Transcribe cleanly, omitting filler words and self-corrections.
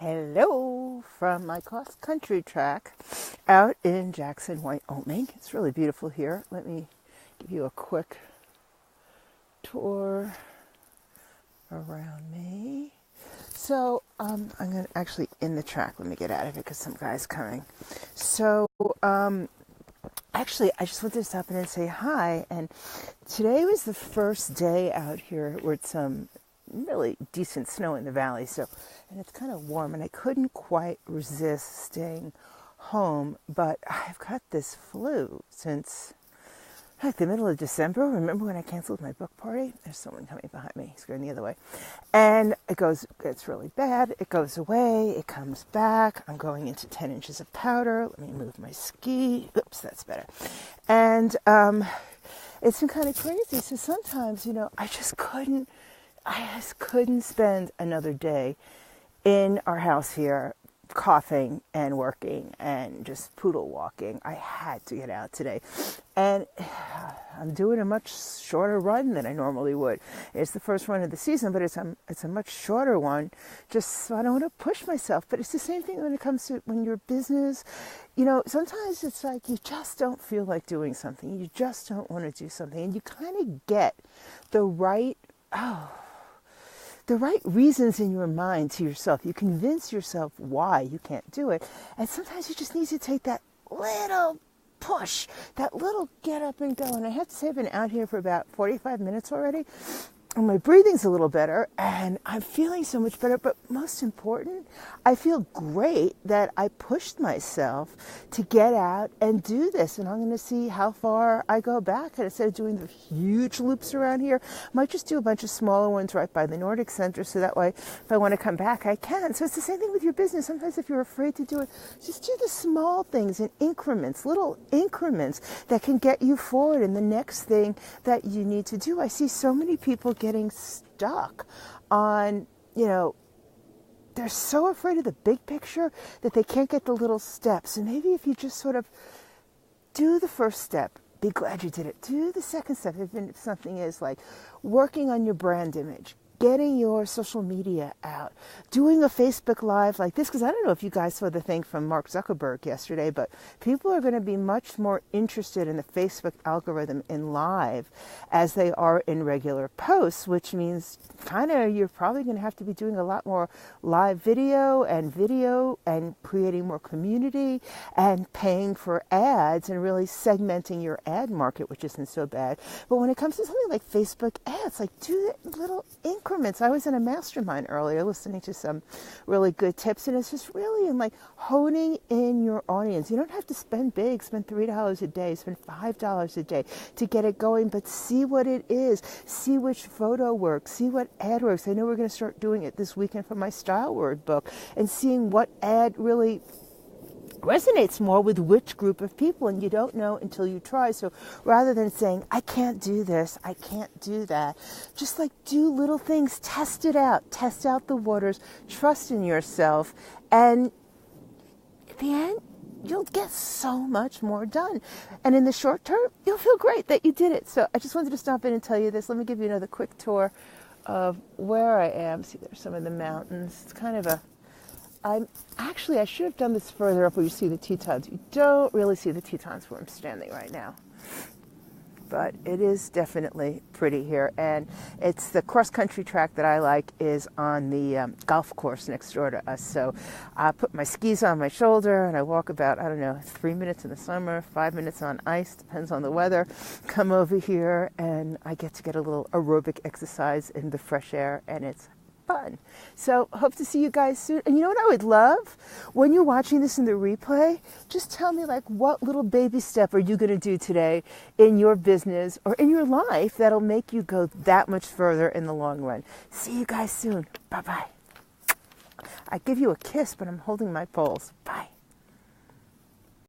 Hello from my cross-country track out in Jackson, Wyoming. It's really beautiful here. Let me give you a quick tour around me. So I'm going to actually in the track. Let me get out of it because some guy's coming. So actually, I just wanted to stop in and say hi. And today was the first day out here with some really decent snow in the valley, and it's kind of warm, and I couldn't quite resist staying home, but I've got this flu since like the middle of December. Remember when I canceled my book party? There's someone coming behind me. He's going the other way. And it's really bad. It goes away. It comes back. I'm going into 10 inches of powder. Let me move my ski. Oops, that's better. And it's been kind of crazy. So sometimes, I just couldn't spend another day in our house here coughing and working and just poodle walking. I had to get out today. And I'm doing a much shorter run than I normally would. It's the first run of the season, but it's a much shorter one, just so I don't want to push myself. But it's the same thing when it comes to when you're business. Sometimes it's like you just don't feel like doing something. You just don't want to do something. And you kind of get the right reasons in your mind to yourself. You convince yourself why you can't do it. And sometimes you just need to take that little push, that little get up and go. And I have to say, I've been out here for about 45 minutes already. And my breathing's a little better, and I'm feeling so much better. But most important, I feel great that I pushed myself to get out and do this. And I'm going to see how far I go back. And instead of doing the huge loops around here, I might just do a bunch of smaller ones right by the Nordic Center. So that way, if I want to come back, I can. So it's the same thing with your business. Sometimes if you're afraid to do it, just do the small things in increments, little increments that can get you forward in the next thing that you need to do. I see so many people getting stuck on, they're so afraid of the big picture that they can't get the little steps. And maybe if you just sort of do the first step, be glad you did it. Do the second step, if something is like working on your brand image, getting your social media out, doing a Facebook Live like this, because I don't know if you guys saw the thing from Mark Zuckerberg yesterday, but people are going to be much more interested in the Facebook algorithm in live as they are in regular posts, which means you're probably going to have to be doing a lot more live video and creating more community and paying for ads and really segmenting your ad market, which isn't so bad. But when it comes to something like Facebook ads, like do little increments. I was in a mastermind earlier listening to some really good tips, and it's just really in like honing in your audience. You don't have to spend big, spend $3 a day, spend $5 a day to get it going, but see what it is, see which photo works, see what ad works. I know we're going to start doing it this weekend for my style word book, and seeing what ad really resonates more with which group of people, and you don't know until you try. So rather than saying, I can't do this, I can't do that, just like do little things, test it out, test out the waters, trust in yourself, and at the end, you'll get so much more done. And in the short term, you'll feel great that you did it. So I just wanted to stop in and tell you this. Let me give you another quick tour of where I am. See, there's some of the mountains. It's kind of I should have done this further up where you see the Tetons. You don't really see the Tetons where I'm standing right now. But it is definitely pretty here. And it's the cross-country track that I like is on the golf course next door to us. So I put my skis on my shoulder and I walk about, 3 minutes in the summer, 5 minutes on ice, depends on the weather. Come over here and I get a little aerobic exercise in the fresh air, and it's fun. So hope to see you guys soon. And you know what I would love? When you're watching this in the replay, just tell me what little baby step are you going to do today in your business or in your life that'll make you go that much further in the long run. See you guys soon. Bye-bye. I give you a kiss, but I'm holding my poles. Bye.